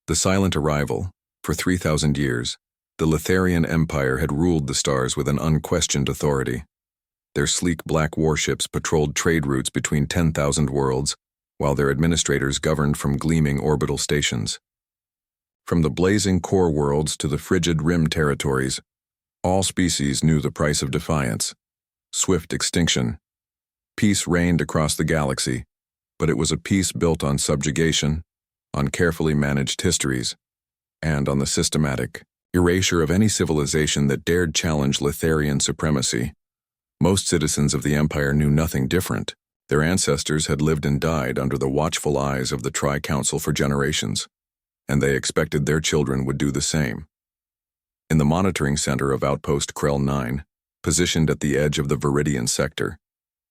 The silent arrival. For 3,000 years, the Litharian Empire had ruled the stars with an unquestioned authority. Their sleek black warships patrolled trade routes between 10,000 worlds, while their administrators governed from gleaming orbital stations. From the blazing core worlds to the frigid rim territories, all species knew the price of defiance: swift extinction. Peace reigned across the galaxy, but it was a peace built on subjugation, on carefully managed histories, and on the systematic erasure of any civilization that dared challenge Litharian supremacy. Most citizens of the Empire knew nothing different. Their ancestors had lived and died under the watchful eyes of the Tri-Council for generations, and they expected their children would do the same. In the monitoring center of Outpost Krell 9, positioned at the edge of the Viridian sector,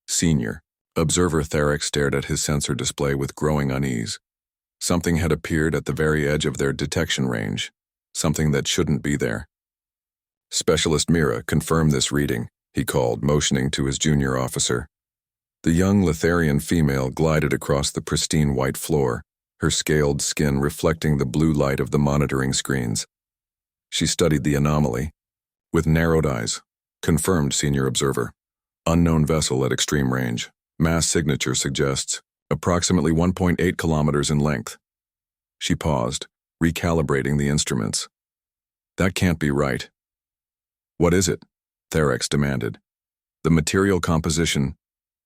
Senior Observer Therex stared at his sensor display with growing unease. Something had appeared at the very edge of their detection range, something that shouldn't be there. Specialist Mira, confirm this reading, he called, motioning to his junior officer. The young Litharian female glided across the pristine white floor, her scaled skin reflecting the blue light of the monitoring screens. She studied the anomaly. With narrowed eyes. Confirmed, Senior Observer. Unknown vessel at extreme range. Mass signature suggests approximately 1.8 kilometers in length. She paused, recalibrating the instruments. That can't be right. What is it? Therex demanded. The material composition.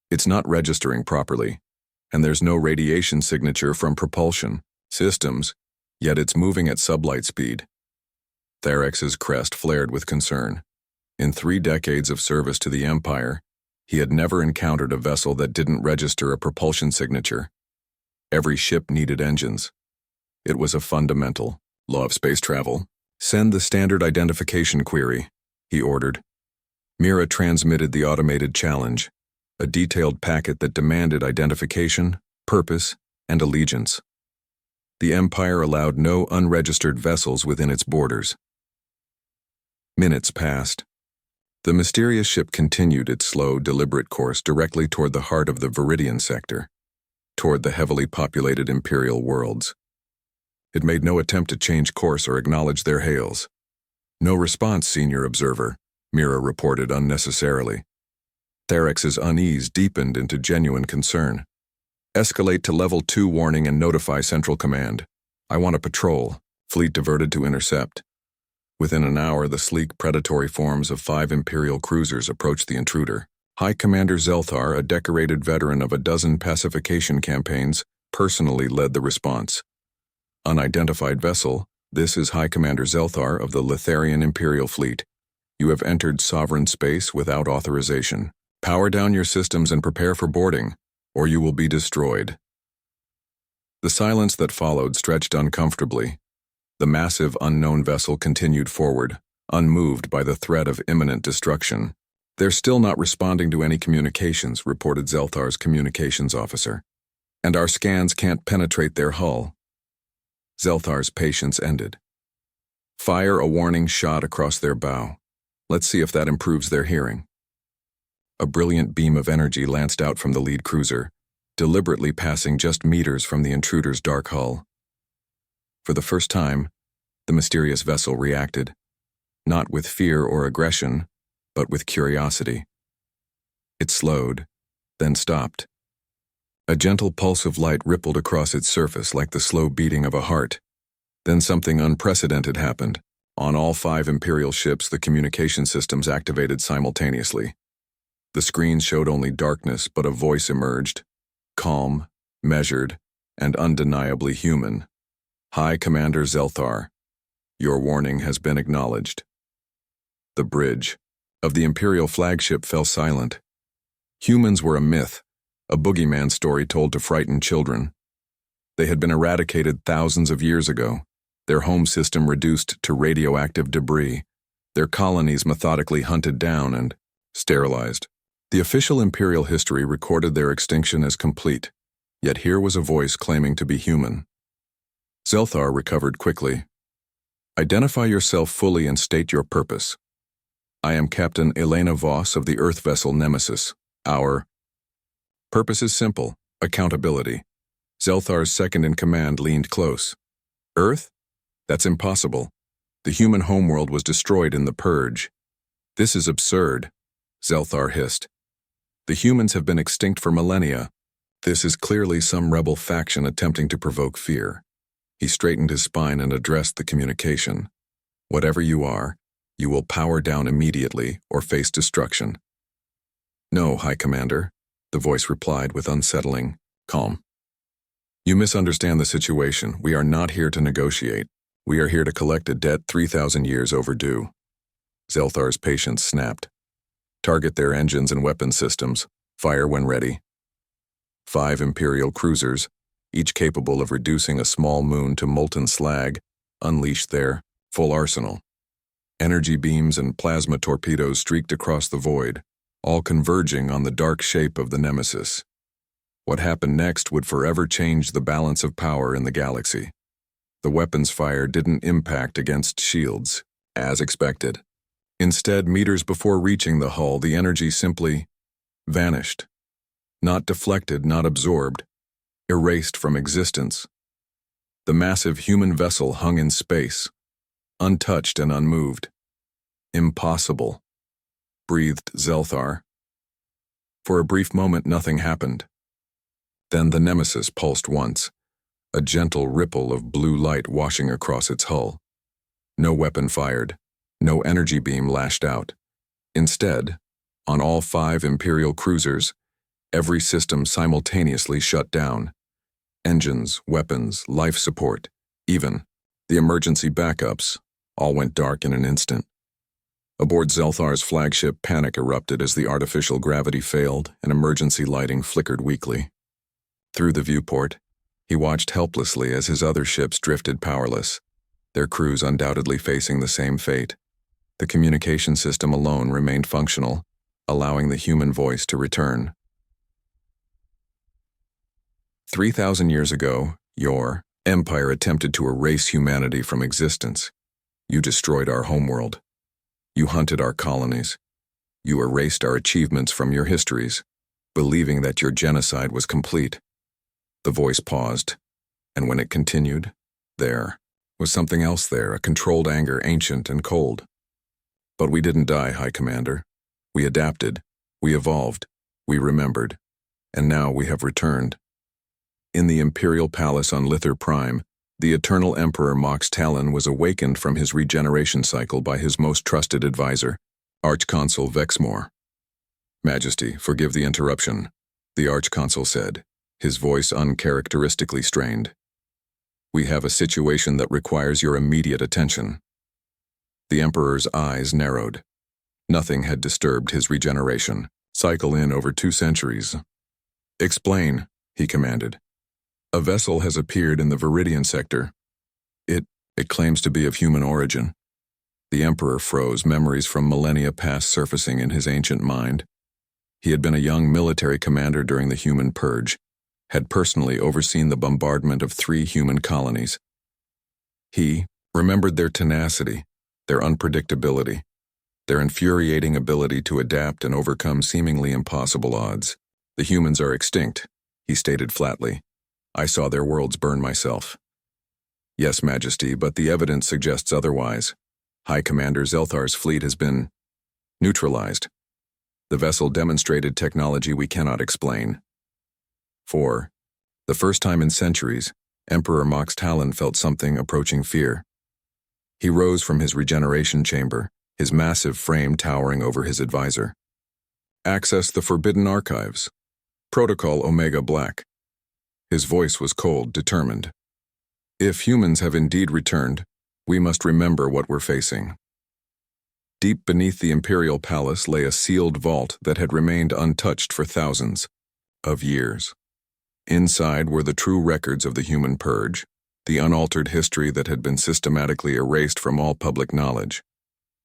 It's not registering properly, and there's no radiation signature from propulsion systems, yet it's moving at sublight speed. Therex's crest flared with concern. In 3 decades of service to the Empire, he had never encountered a vessel that didn't register a propulsion signature. Every ship needed engines. It was a fundamental law of space travel. Send the standard identification query, he ordered. Mira transmitted the automated challenge, a detailed packet that demanded identification, purpose, and allegiance. The Empire allowed no unregistered vessels within its borders. Minutes passed. The mysterious ship continued its slow, deliberate course directly toward the heart of the Viridian sector, toward the heavily populated Imperial worlds. It made no attempt to change course or acknowledge their hails. No response, Senior Observer, Mira reported unnecessarily. Therex's unease deepened into genuine concern. Escalate to Level 2 warning and notify Central Command. I want a patrol. Fleet diverted to intercept. Within an hour, the sleek, predatory forms of 5 Imperial cruisers approached the intruder. High Commander Zelthar, a decorated veteran of a dozen pacification campaigns, personally led the response. Unidentified vessel, this is High Commander Zelthar of the Litharian Imperial Fleet. You have entered sovereign space without authorization. Power down your systems and prepare for boarding, or you will be destroyed. The silence that followed stretched uncomfortably. The massive, unknown vessel continued forward, unmoved by the threat of imminent destruction. They're still not responding to any communications, reported Zelthar's communications officer. And our scans can't penetrate their hull. Zelthar's patience ended. Fire a warning shot across their bow. Let's see if that improves their hearing. A brilliant beam of energy lanced out from the lead cruiser, deliberately passing just meters from the intruder's dark hull. For the first time, the mysterious vessel reacted, not with fear or aggression, but with curiosity. It slowed, then stopped. A gentle pulse of light rippled across its surface like the slow beating of a heart. Then something unprecedented happened. On all 5 Imperial ships, the communication systems activated simultaneously. The screens showed only darkness, but a voice emerged, calm, measured, and undeniably human. High Commander Zelthar, your warning has been acknowledged. The bridge of the Imperial flagship fell silent. Humans were a myth, a boogeyman story told to frighten children. They had been eradicated thousands of years ago, their home system reduced to radioactive debris, their colonies methodically hunted down and sterilized. The official Imperial history recorded their extinction as complete, yet here was a voice claiming to be human. Zelthar recovered quickly. Identify yourself fully and state your purpose. I am Captain Elena Voss of the Earth vessel Nemesis. Our purpose is simple: accountability. Zelthar's second-in-command leaned close. Earth? That's impossible. The human homeworld was destroyed in the Purge. This is absurd, Zelthar hissed. The humans have been extinct for millennia. This is clearly some rebel faction attempting to provoke fear. He straightened his spine and addressed the communication. Whatever you are, you will power down immediately or face destruction. No, High Commander, the voice replied with unsettling calm. You misunderstand the situation. We are not here to negotiate. We are here to collect a debt 3,000 years overdue. Zelthar's patience snapped. Target their engines and weapon systems. Fire when ready. 5 Imperial cruisers, each capable of reducing a small moon to molten slag, unleashed their full arsenal. Energy beams and plasma torpedoes streaked across the void, all converging on the dark shape of the Nemesis. What happened next would forever change the balance of power in the galaxy. The weapons fire didn't impact against shields, as expected. Instead, meters before reaching the hull, the energy simply vanished. Not deflected, not absorbed, erased from existence. The massive human vessel hung in space, untouched and unmoved. Impossible, breathed Zelthar. For a brief moment, nothing happened. Then the Nemesis pulsed once, a gentle ripple of blue light washing across its hull. No weapon fired, no energy beam lashed out. Instead, on all 5 Imperial cruisers, every system simultaneously shut down. Engines, weapons, life support, even the emergency backups, all went dark in an instant. Aboard Zelthar's flagship, panic erupted as the artificial gravity failed and emergency lighting flickered weakly. Through the viewport, he watched helplessly as his other ships drifted powerless, their crews undoubtedly facing the same fate. The communication system alone remained functional, allowing the human voice to return. 3,000 years ago, your empire attempted to erase humanity from existence. You destroyed our homeworld. You hunted our colonies. You erased our achievements from your histories, believing that your genocide was complete. The voice paused, and when it continued, there was something else there, a controlled anger, ancient and cold. But we didn't die, High Commander. We adapted, we evolved, we remembered, and now we have returned. In the Imperial Palace on Lither Prime, the Eternal Emperor Mox Talon was awakened from his regeneration cycle by his most trusted advisor, Archconsul Vexmore. Majesty, forgive the interruption, the Archconsul said, his voice uncharacteristically strained. We have a situation that requires your immediate attention. The Emperor's eyes narrowed. Nothing had disturbed his regeneration cycle in over 2 centuries. Explain, he commanded. A vessel has appeared in the Viridian sector. It claims to be of human origin. The Emperor froze, memories from millennia past surfacing in his ancient mind. He had been a young military commander during the human purge, had personally overseen the bombardment of 3 human colonies. He remembered their tenacity, their unpredictability, their infuriating ability to adapt and overcome seemingly impossible odds. The humans are extinct, he stated flatly. I saw their worlds burn myself. Yes, Majesty, but the evidence suggests otherwise. High Commander, Zelthar's fleet has been neutralized. The vessel demonstrated technology we cannot explain. For the first time in centuries, Emperor Mox Talon felt something approaching fear. He rose from his regeneration chamber, his massive frame towering over his advisor. Access the Forbidden Archives. Protocol Omega Black. His voice was cold, determined. If humans have indeed returned, we must remember what we're facing. Deep beneath the Imperial Palace lay a sealed vault that had remained untouched for thousands of years. Inside were the true records of the human purge, the unaltered history that had been systematically erased from all public knowledge.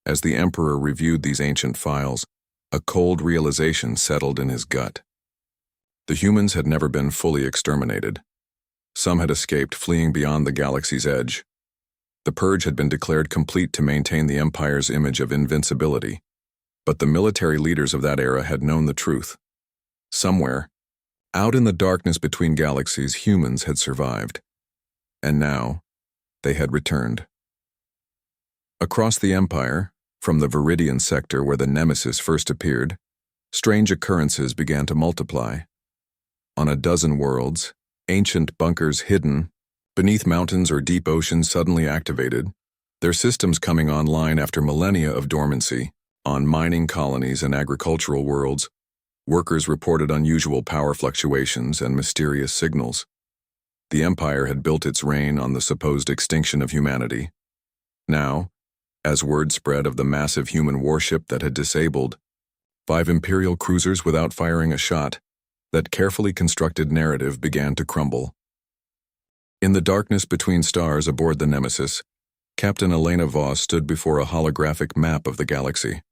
As the Emperor reviewed these ancient files, a cold realization settled in his gut. The humans had never been fully exterminated. Some had escaped, fleeing beyond the galaxy's edge. The purge had been declared complete to maintain the Empire's image of invincibility. But the military leaders of that era had known the truth. Somewhere, out in the darkness between galaxies, humans had survived. And now, They had returned. Across the Empire, from the Viridian sector where the Nemesis first appeared, strange occurrences began to multiply. On a dozen worlds, ancient bunkers hidden beneath mountains or deep oceans suddenly activated, their systems coming online after millennia of dormancy. On mining colonies and agricultural worlds, workers reported unusual power fluctuations and mysterious signals. The Empire had built its reign on the supposed extinction of humanity. Now, as word spread of the massive human warship that had disabled 5 Imperial cruisers without firing a shot, that carefully constructed narrative began to crumble. In the darkness between stars aboard the Nemesis, Captain Elena Voss stood before a holographic map of the galaxy.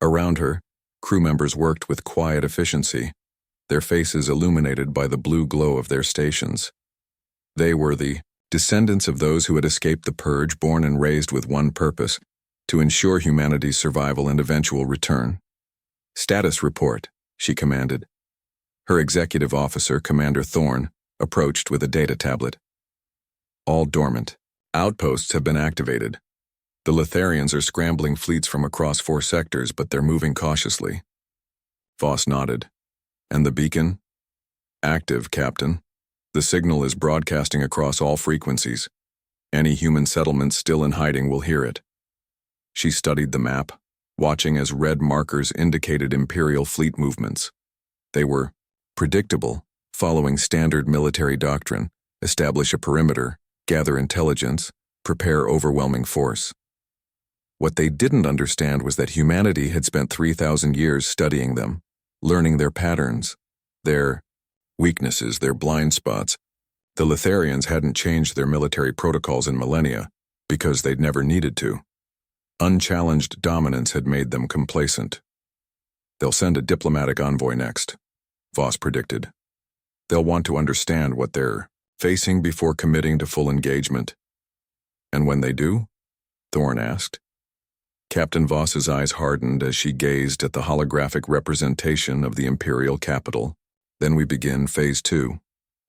Around her, crew members worked with quiet efficiency, their faces illuminated by the blue glow of their stations. They were the descendants of those who had escaped the purge, born and raised with one purpose, to ensure humanity's survival and eventual return. "Status report," she commanded. Her executive officer, Commander Thorne, approached with a data tablet. "All dormant. Outposts have been activated. The Litharians are scrambling fleets from across 4 sectors, but they're moving cautiously." Voss nodded. "And the beacon?" "Active, Captain. The signal is broadcasting across all frequencies. Any human settlements still in hiding will hear it." She studied the map, watching as red markers indicated Imperial fleet movements. They were predictable, following standard military doctrine: establish a perimeter, gather intelligence, prepare overwhelming force. What they didn't understand was that humanity had spent 3,000 years studying them, learning their patterns, their weaknesses, their blind spots. The Litharians hadn't changed their military protocols in millennia because they'd never needed to. Unchallenged dominance had made them complacent. "They'll send a diplomatic envoy next," Voss predicted. "They'll want to understand what they're facing before committing to full engagement." "And when they do?" Thorne asked. Captain Voss's eyes hardened as she gazed at the holographic representation of the Imperial capital. "Then we begin Phase 2.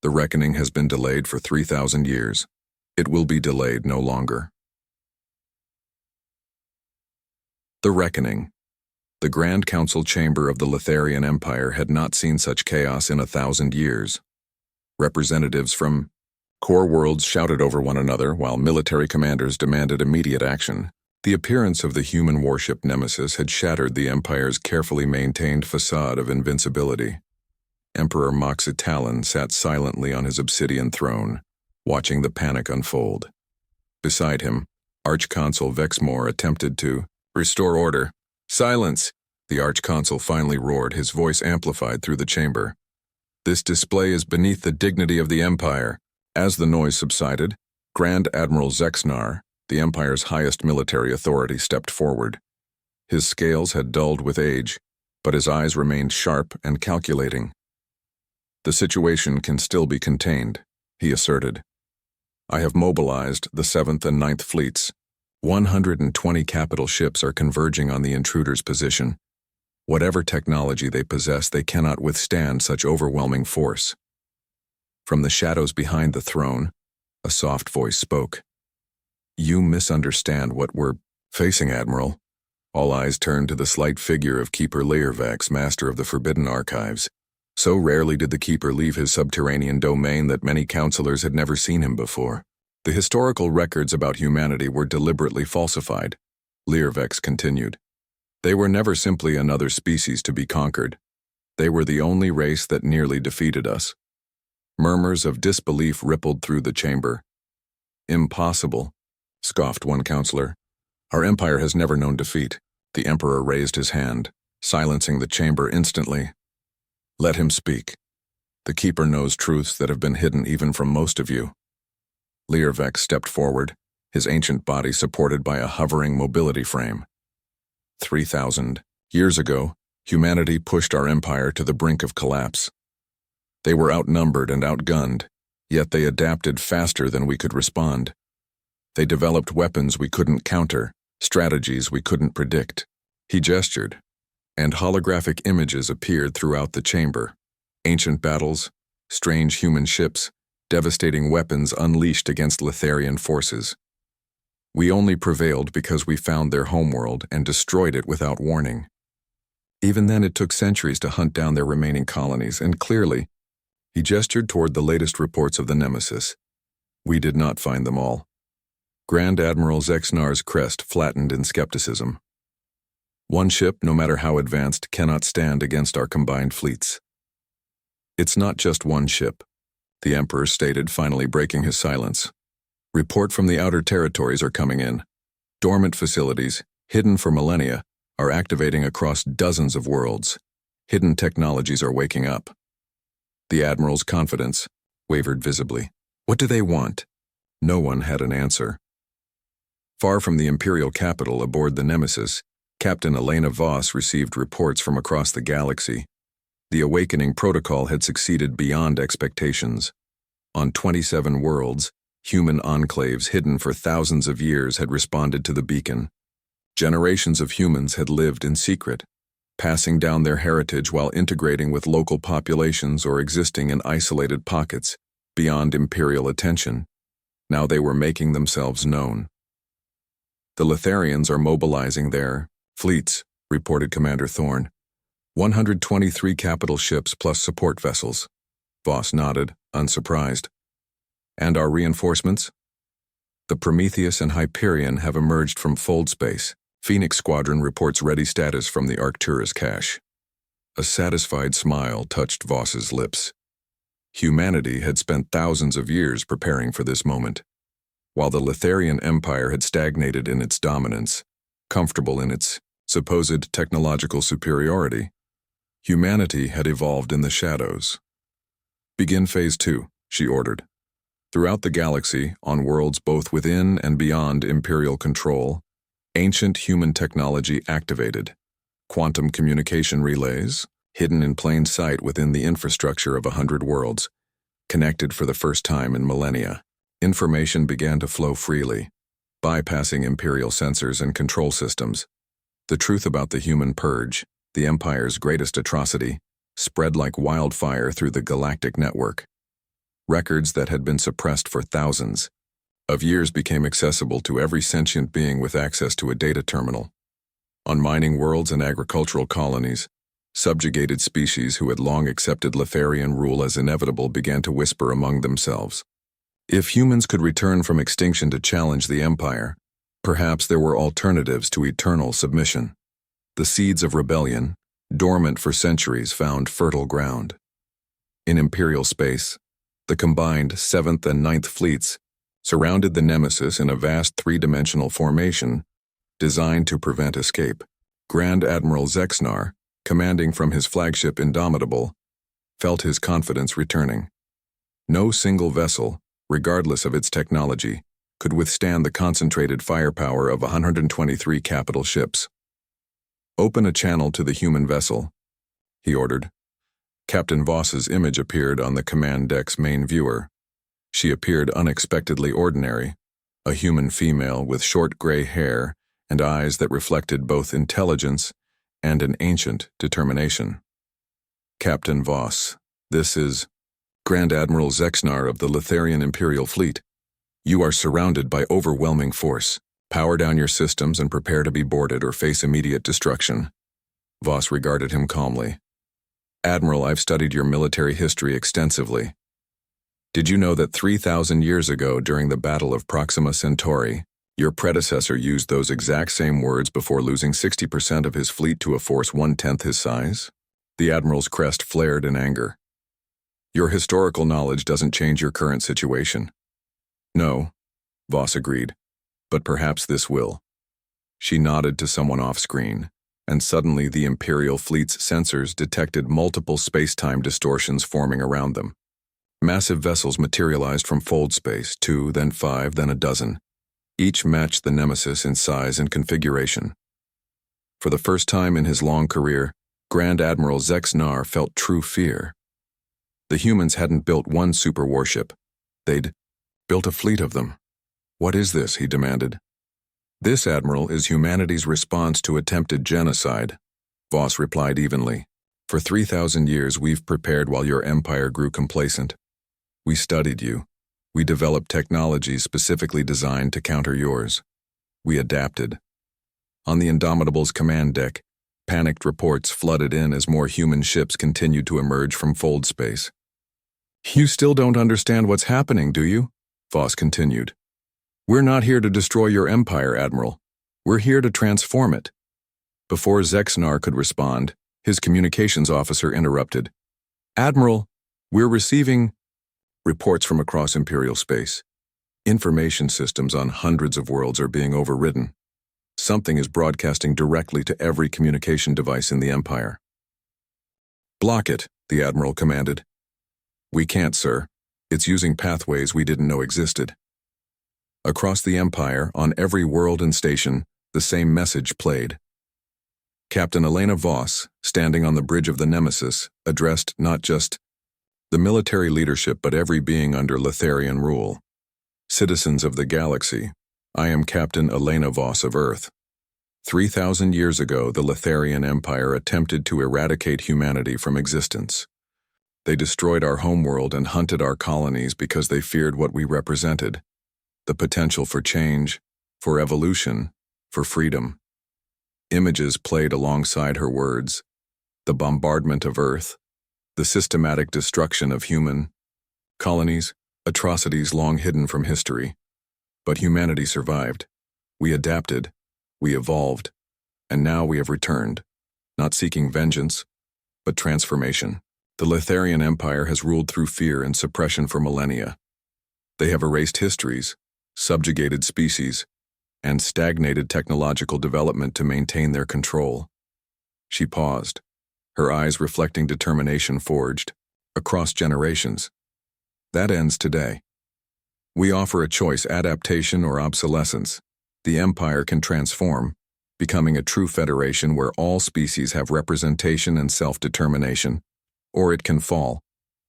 The reckoning has been delayed for 3,000 years. It will be delayed no longer." The Reckoning. The Grand Council chamber of the Litharian Empire had not seen such chaos in 1,000 years. Representatives from core worlds shouted over one another while military commanders demanded immediate action. The appearance of the human warship Nemesis had shattered the Empire's carefully maintained facade of invincibility. Emperor Moxitalan sat silently on his obsidian throne, watching the panic unfold. Beside him, Archconsul Vexmore attempted to restore order. "Silence!" the Archconsul finally roared, his voice amplified through the chamber. "This display is beneath the dignity of the Empire." As the noise subsided, Grand Admiral Zexnar, the Empire's highest military authority, stepped forward. His scales had dulled with age, but his eyes remained sharp and calculating. "The situation can still be contained," he asserted. "I have mobilized the 7th and 9th fleets. 120 capital ships are converging on the intruder's position. Whatever technology they possess, they cannot withstand such overwhelming force." From the shadows behind the throne, a soft voice spoke. "You misunderstand what we're facing, Admiral." All eyes turned to the slight figure of Keeper Learvex, master of the Forbidden Archives. So rarely did the Keeper leave his subterranean domain that many counselors had never seen him before. "The historical records about humanity were deliberately falsified," Learvex continued. "They were never simply another species to be conquered. They were the only race that nearly defeated us." Murmurs of disbelief rippled through the chamber. "Impossible," scoffed one counselor. "Our empire has never known defeat." The Emperor raised his hand, silencing the chamber instantly. "Let him speak. The Keeper knows truths that have been hidden even from most of you." Learvex stepped forward, his ancient body supported by a hovering mobility frame. 3,000 years ago, humanity pushed our empire to the brink of collapse. They were outnumbered and outgunned, yet they adapted faster than we could respond. They developed weapons we couldn't counter, strategies we couldn't predict. He gestured, and holographic images appeared throughout the chamber. Ancient battles, strange human ships, devastating weapons unleashed against Letharian forces. We only prevailed because we found their homeworld and destroyed it without warning. Even then, it took centuries to hunt down their remaining colonies, and clearly, he gestured toward the latest reports of the Nemesis. We did not find them all. Grand Admiral Zexnar's crest flattened in skepticism. One ship, no matter how advanced, cannot stand against our combined fleets. It's not just one ship, the Emperor stated, finally breaking his silence. Report from the outer territories are coming in. Dormant facilities, hidden for millennia, are activating across dozens of worlds. Hidden technologies are waking up. The Admiral's confidence wavered visibly. What do they want? No one had an answer. Far from the Imperial capital aboard the Nemesis, Captain Elena Voss received reports from across the galaxy. The awakening protocol had succeeded beyond expectations. On 27 worlds, human enclaves hidden for thousands of years had responded to the beacon. Generations of humans had lived in secret, passing down their heritage while integrating with local populations or existing in isolated pockets beyond Imperial attention. Now they were making themselves known. The Letharians are mobilizing their fleets, reported Commander Thorne. 123 capital ships plus support vessels. Voss nodded, unsurprised. And our reinforcements? The Prometheus and Hyperion have emerged from fold space. Phoenix Squadron reports ready status from the Arcturus cache. A satisfied smile touched Voss's lips. Humanity had spent thousands of years preparing for this moment. While the Letharian Empire had stagnated in its dominance, comfortable in its supposed technological superiority, humanity had evolved in the shadows. Begin Phase 2, she ordered. Throughout the galaxy, on worlds both within and beyond Imperial control, ancient human technology activated. Quantum communication relays, hidden in plain sight within the infrastructure of 100 worlds, connected for the first time in millennia. Information began to flow freely, bypassing Imperial sensors and control systems. The truth about the human purge, the Empire's greatest atrocity, spread like wildfire through the Galactic network. Records that had been suppressed for thousands of years became accessible to every sentient being with access to a data terminal. On mining worlds and agricultural colonies, subjugated species who had long accepted Letharian rule as inevitable began to whisper among themselves. If humans could return from extinction to challenge the Empire, perhaps there were alternatives to eternal submission. The seeds of rebellion, dormant for centuries, found fertile ground. In Imperial space, the combined 7th and 9th fleets surrounded the Nemesis in a vast three-dimensional formation designed to prevent escape. Grand Admiral Zexnar, commanding from his flagship Indomitable, felt his confidence returning. No single vessel, regardless of its technology, could withstand the concentrated firepower of 123 capital ships. Open a channel to the human vessel, he ordered. Captain Voss's image appeared on the command deck's main viewer. She appeared unexpectedly ordinary, a human female with short gray hair and eyes that reflected both intelligence and an ancient determination. Captain Voss, this is Grand Admiral Zexnar of the Letharian Imperial Fleet. You are surrounded by overwhelming force. Power down your systems and prepare to be boarded or face immediate destruction. Voss regarded him calmly. Admiral, I've studied your military history extensively. Did you know that 3,000 years ago, during the Battle of Proxima Centauri, your predecessor used those exact same words before losing 60% of his fleet to a force 1/10 his size? The Admiral's crest flared in anger. Your historical knowledge doesn't change your current situation. No, Voss agreed, but perhaps this will. She nodded to someone off-screen, and suddenly the Imperial fleet's sensors detected multiple space-time distortions forming around them. Massive vessels materialized from fold space, 2, then 5, then a dozen. Each matched the Nemesis in size and configuration. For the first time in his long career, Grand Admiral Zexnar felt true fear. The humans hadn't built one super warship. They'd built a fleet of them. What is this? He demanded. This, Admiral, is humanity's response to attempted genocide, Voss replied evenly. For 3,000 years we've prepared while your empire grew complacent. We studied you. We developed technologies specifically designed to counter yours. We adapted. On the Indomitable's command deck, panicked reports flooded in as more human ships continued to emerge from fold space. "You still don't understand what's happening, do you?" Voss continued. "We're not here to destroy your empire, Admiral. We're here to transform it." Before Zexnar could respond, his communications officer interrupted. "Admiral, we're receiving reports from across Imperial space. Information systems on hundreds of worlds are being overridden. Something is broadcasting directly to every communication device in the Empire." "Block it," the Admiral commanded. "We can't, sir. It's using pathways we didn't know existed." Across the Empire, on every world and station, the same message played. Captain Elena Voss, standing on the bridge of the Nemesis, addressed not just the military leadership but every being under Letharian rule. "Citizens of the galaxy, I am Captain Elena Voss of Earth. 3,000 years ago, the Letharian Empire attempted to eradicate humanity from existence. They destroyed our homeworld and hunted our colonies because they feared what we represented: the potential for change, for evolution, for freedom." Images played alongside her words: the bombardment of Earth, the systematic destruction of human colonies, atrocities long hidden from history. But humanity survived. We adapted, we evolved, and now we have returned, not seeking vengeance, but transformation. The Letharian Empire has ruled through fear and suppression for millennia. They have erased histories, subjugated species, and stagnated technological development to maintain their control. She paused, her eyes reflecting determination forged across generations. That ends today. We offer a choice: adaptation or obsolescence. The Empire can transform, becoming a true federation where all species have representation and self-determination, or it can fall.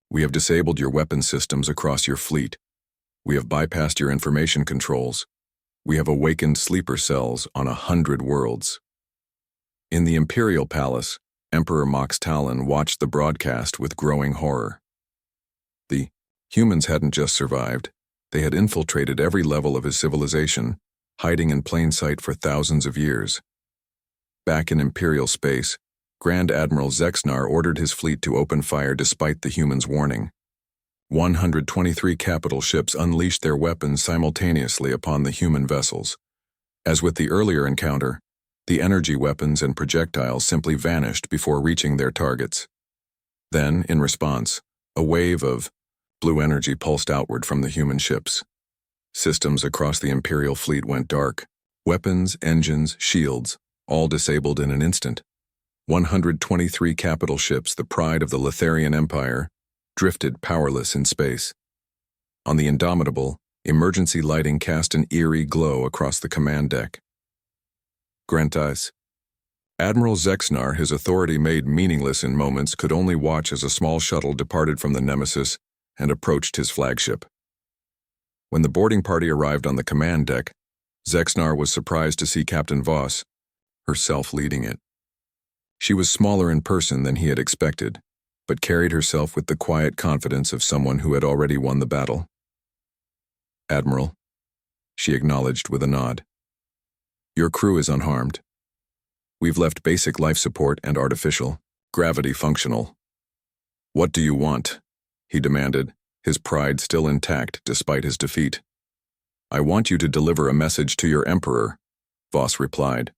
We have disabled your weapon systems across your fleet. We have bypassed your information controls. We have awakened sleeper cells on 100 worlds. In the Imperial Palace, Emperor Mox Talon watched the broadcast with growing horror. The humans hadn't just survived, they had infiltrated every level of his civilization, hiding in plain sight for thousands of years. Back in Imperial space, Grand Admiral Zexnar ordered his fleet to open fire despite the humans' warning. 123 capital ships unleashed their weapons simultaneously upon the human vessels. As with the earlier encounter, the energy weapons and projectiles simply vanished before reaching their targets. Then, in response, a wave of blue energy pulsed outward from the human ships. Systems across the Imperial fleet went dark. Weapons, engines, shields, all disabled in an instant. 123 capital ships, the pride of the Letharian Empire, drifted powerless in space. On the Indomitable, emergency lighting cast an eerie glow across the command deck. Grantais. Admiral Zexnar, his authority made meaningless in moments, could only watch as a small shuttle departed from the Nemesis and approached his flagship. When the boarding party arrived on the command deck, Zexnar was surprised to see Captain Voss, herself leading it. She was smaller in person than he had expected, but carried herself with the quiet confidence of someone who had already won the battle. "Admiral," she acknowledged with a nod. "Your crew is unharmed. We've left basic life support and artificial gravity functional." "What do you want?" he demanded, his pride still intact despite his defeat. "I want you to deliver a message to your Emperor," Voss replied.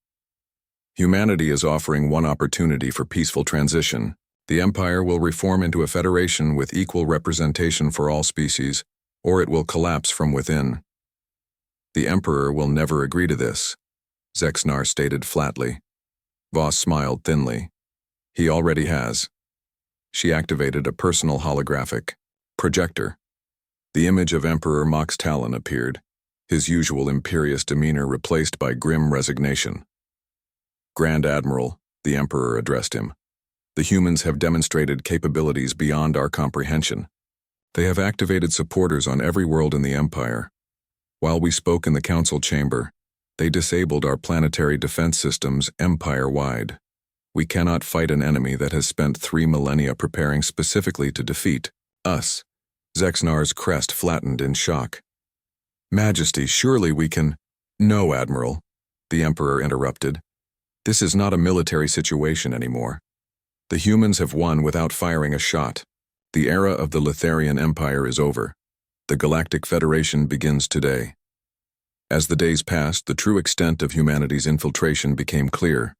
"Humanity is offering one opportunity for peaceful transition. The Empire will reform into a federation with equal representation for all species, or it will collapse from within." "The Emperor will never agree to this," Zexnar stated flatly. Voss smiled thinly. "He already has." She activated a personal holographic projector. The image of Emperor Mox Talon appeared, his usual imperious demeanor replaced by grim resignation. "Grand Admiral," the Emperor addressed him, "the humans have demonstrated capabilities beyond our comprehension. They have activated supporters on every world in the Empire. While we spoke in the Council chamber, they disabled our planetary defense systems empire-wide. We cannot fight an enemy that has spent 3 millennia preparing specifically to defeat us. Zexnar's crest flattened in shock. Majesty, surely we can— No, Admiral, the Emperor interrupted. This is not a military situation anymore. The humans have won without firing a shot. The era of the Litharian Empire is over. The Galactic Federation begins today. As the days passed, the true extent of humanity's infiltration became clear.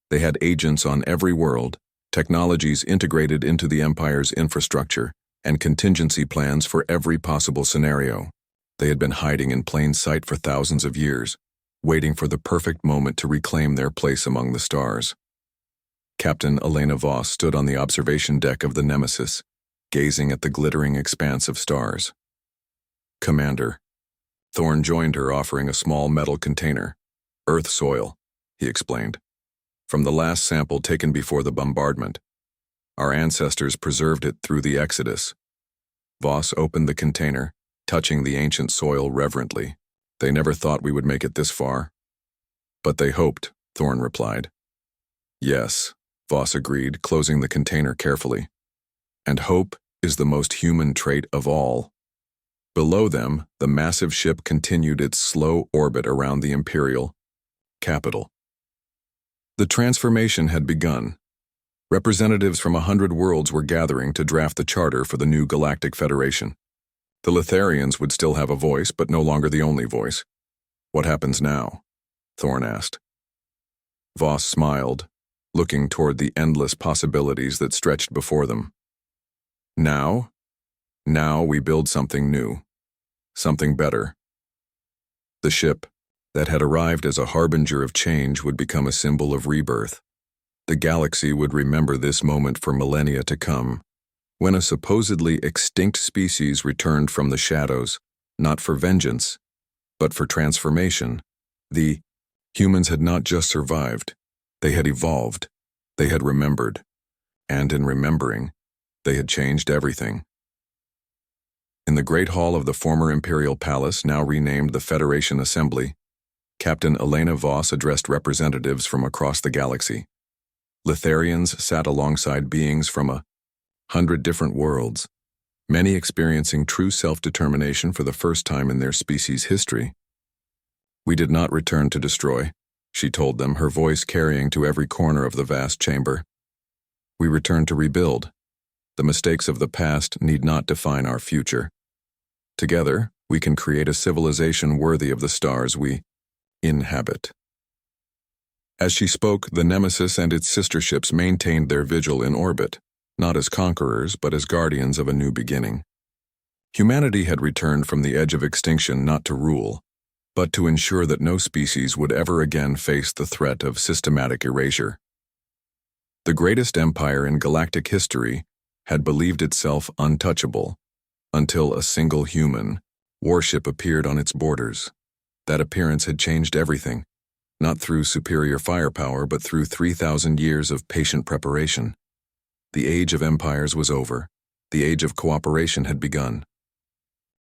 They had agents on every world, technologies integrated into the Empire's infrastructure, and contingency plans for every possible scenario. They had been hiding in plain sight for thousands of years, waiting for the perfect moment to reclaim their place among the stars. Captain Elena Voss stood on the observation deck of the Nemesis, gazing at the glittering expanse of stars. Commander. Thorn joined her, offering a small metal container. Earth soil, he explained. From the last sample taken before the bombardment. Our ancestors preserved it through the Exodus. Voss opened the container, touching the ancient soil reverently. They never thought we would make it this far. But they hoped, Thorn replied. Yes, Voss agreed, closing the container carefully. And hope is the most human trait of all. Below them, the massive ship continued its slow orbit around the Imperial capital. The transformation had begun. Representatives from 100 worlds were gathering to draft the charter for the new Galactic Federation. The Litharians would still have a voice, but no longer the only voice. What happens now? Thorn asked. Voss smiled, looking toward the endless possibilities that stretched before them. Now we build something new, something better. The ship, that had arrived as a harbinger of change, would become a symbol of rebirth. The galaxy would remember this moment for millennia to come, when a supposedly extinct species returned from the shadows, not for vengeance, but for transformation. The humans had not just survived, they had evolved, they had remembered, and in remembering, they had changed everything. In the Great Hall of the former Imperial Palace, now renamed the Federation Assembly, Captain Elena Voss addressed representatives from across the galaxy. Litharians sat alongside beings from 100 different worlds, many experiencing true self-determination for the first time in their species' history. We did not return to destroy, she told them, her voice carrying to every corner of the vast chamber. We returned to rebuild. The mistakes of the past need not define our future. Together, we can create a civilization worthy of the stars we inhabit. As she spoke, the Nemesis and its sister ships maintained their vigil in orbit, not as conquerors, but as guardians of a new beginning. Humanity had returned from the edge of extinction not to rule, but to ensure that no species would ever again face the threat of systematic erasure. The greatest empire in galactic history had believed itself untouchable, until a single human, Warship, appeared on its borders. That appearance had changed everything, not through superior firepower, but through 3,000 years of patient preparation. The age of empires was over. The age of cooperation had begun.